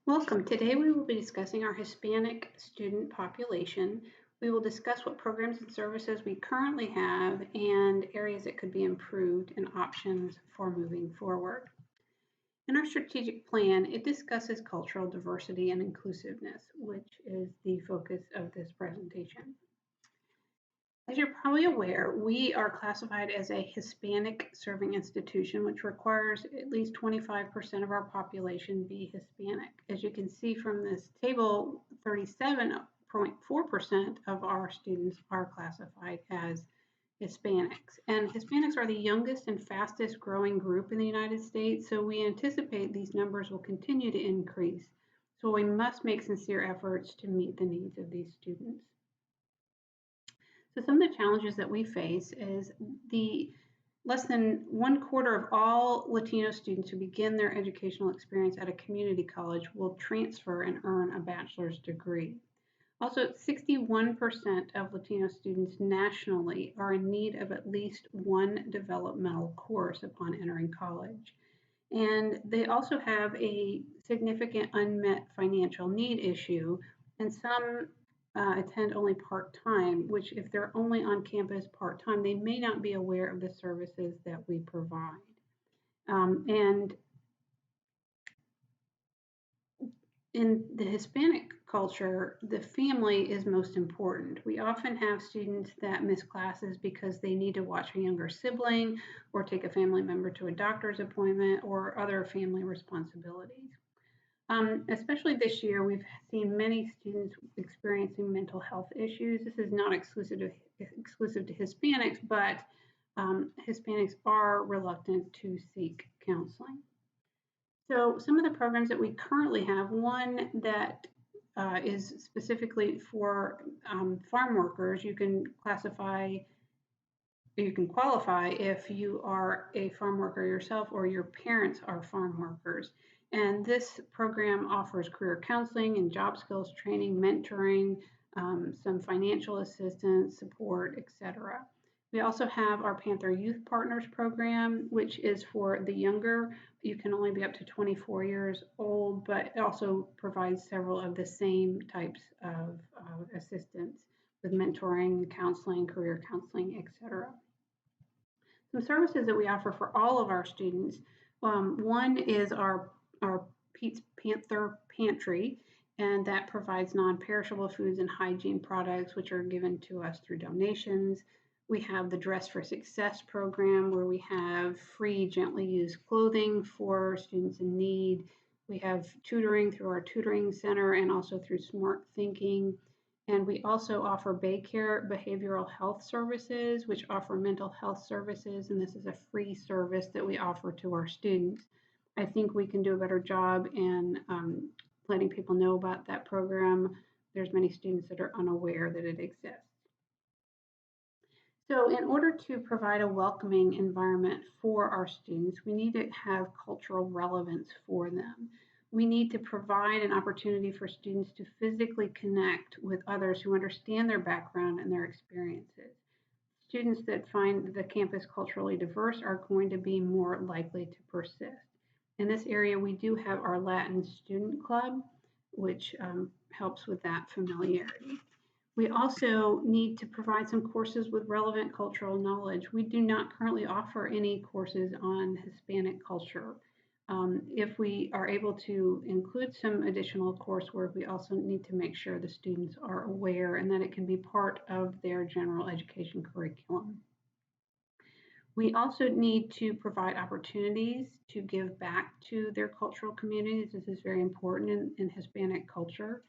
Welcome. Today we will be discussing our Hispanic student population. We will discuss what programs and services we currently have and areas that could be improved and options for moving forward. In our strategic plan, it discusses cultural diversity and inclusiveness, which is the focus of this presentation. As you're probably aware, we are classified as a Hispanic serving institution, which requires at least 25% of our population be Hispanic. As you can see from this table, 37.4% of our students are classified as Hispanics. And Hispanics are the youngest and fastest growing group in the United States, so we anticipate these numbers will continue to increase. So we must make sincere efforts to meet the needs of these students. So some of the challenges that we face is the less than 1/4 of all Latino students who begin their educational experience at a community college will transfer and earn a bachelor's degree. Also, 61% of Latino students nationally are in need of at least one developmental course upon entering college. And they also have a significant unmet financial need issue, and some attend only part-time, which if they're only on campus part-time, they may not be aware of the services that we provide. And in the Hispanic culture, the family is most important. We often have students that miss classes because they need to watch a younger sibling or take a family member to a doctor's appointment or other family responsibilities. Especially this year, we've seen many students experiencing mental health issues. This is not exclusive to Hispanics, but Hispanics are reluctant to seek counseling. So some of the programs that we currently have, one that is specifically for farm workers, you can qualify if you are a farm worker yourself or your parents are farm workers. And this program offers career counseling and job skills training, mentoring, some financial assistance, support, etc. We also have our Panther Youth Partners program, which is for the younger. You can only be up to 24 years old, but it also provides several of the same types of assistance with mentoring, counseling, career counseling, etc. Some services that we offer for all of our students. One is our Pete's Panther Pantry, and that provides non-perishable foods and hygiene products, which are given to us through donations. We have the Dress for Success program, where we have free, gently used clothing for students in need. We have tutoring through our tutoring center and also through Smart Thinking. And we also offer Baycare behavioral health services, which offer mental health services. And this is a free service that we offer to our students. I think we can do a better job in letting people know about that program. There's many students that are unaware that it exists. So in order to provide a welcoming environment for our students, we need to have cultural relevance for them. We need to provide an opportunity for students to physically connect with others who understand their background and their experiences. Students that find the campus culturally diverse are going to be more likely to persist. In this area, we do have our Latin Student Club, which helps with that familiarity. We also need to provide some courses with relevant cultural knowledge. We do not currently offer any courses on Hispanic culture. If we are able to include some additional coursework, we also need to make sure the students are aware and that it can be part of their general education curriculum. We also need to provide opportunities to give back to their cultural communities. This is very important in Hispanic culture.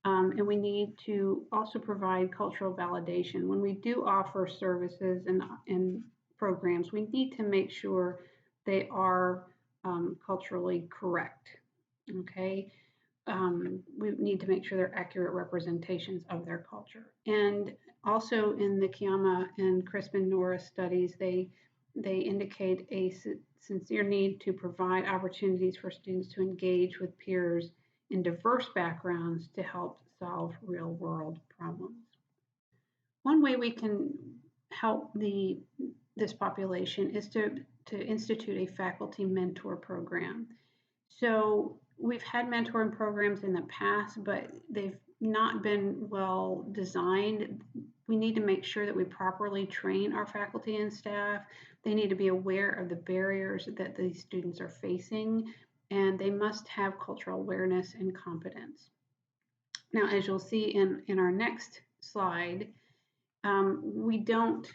And we need to also provide cultural validation. When we do offer services and programs, we need to make sure they are culturally correct. Okay. We need to make sure they're accurate representations of their culture. And also in the Kiama and Crispin Norris studies, they indicate a sincere need to provide opportunities for students to engage with peers in diverse backgrounds to help solve real world problems. One way we can help this population is to institute a faculty mentor program. So we've had mentoring programs in the past, but they've not been well designed. We need to make sure that we properly train our faculty and staff. They need to be aware of the barriers that these students are facing, and they must have cultural awareness and competence. Now, as you'll see in our next slide, we don't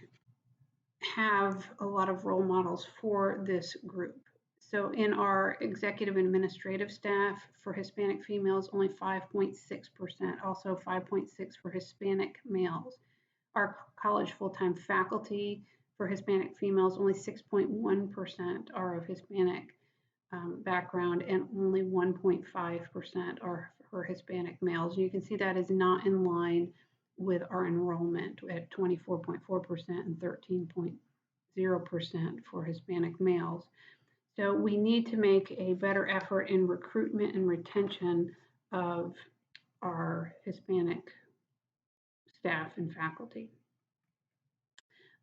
have a lot of role models for this group. So in our executive and administrative staff for Hispanic females, only 5.6%, also 5.6 for Hispanic males. Our college full-time faculty for Hispanic females, only 6.1% are of Hispanic background, and only 1.5% are for Hispanic males. You can see that is not in line with our enrollment at 24.4% and 13.0% for Hispanic males. So we need to make a better effort in recruitment and retention of our Hispanic staff and faculty.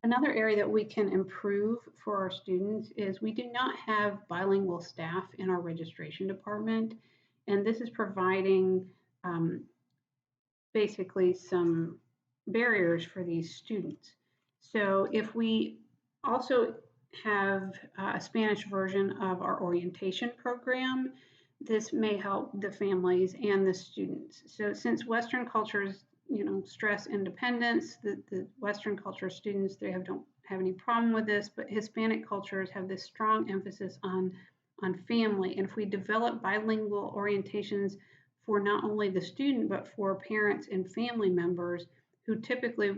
Another area that we can improve for our students is we do not have bilingual staff in our registration department, and this is providing basically some barriers for these students. So if we also have a Spanish version of our orientation program, this may help the families and the students. So since Western cultures, stress independence, the Western culture students, don't have any problem with this, but Hispanic cultures have this strong emphasis on family. And if we develop bilingual orientations for not only the student, but for parents and family members who typically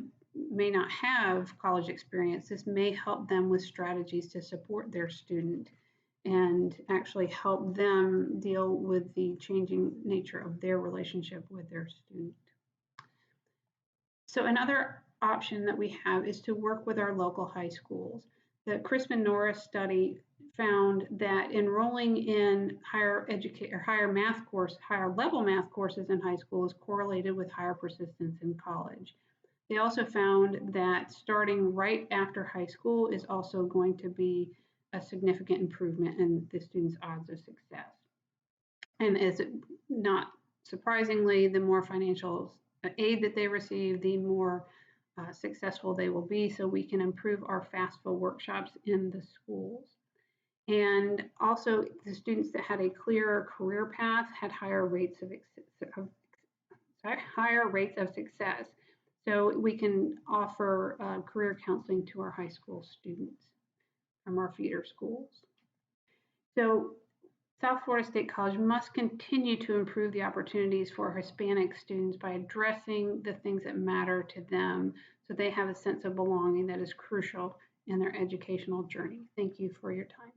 may not have college experience, this may help them with strategies to support their student and actually help them deal with the changing nature of their relationship with their student. So another option that we have is to work with our local high schools. The Crispin Norris study found that enrolling in higher level math courses in high school is correlated with higher persistence in college. They also found that starting right after high school is also going to be a significant improvement in the students' odds of success. And as not surprisingly, the more financial aid that they receive, the more successful they will be. So we can improve our FAFSA workshops in the schools. And also the students that had a clearer career path had higher rates of success. So we can offer career counseling to our high school students from our feeder schools. So South Florida State College must continue to improve the opportunities for Hispanic students by addressing the things that matter to them so they have a sense of belonging that is crucial in their educational journey. Thank you for your time.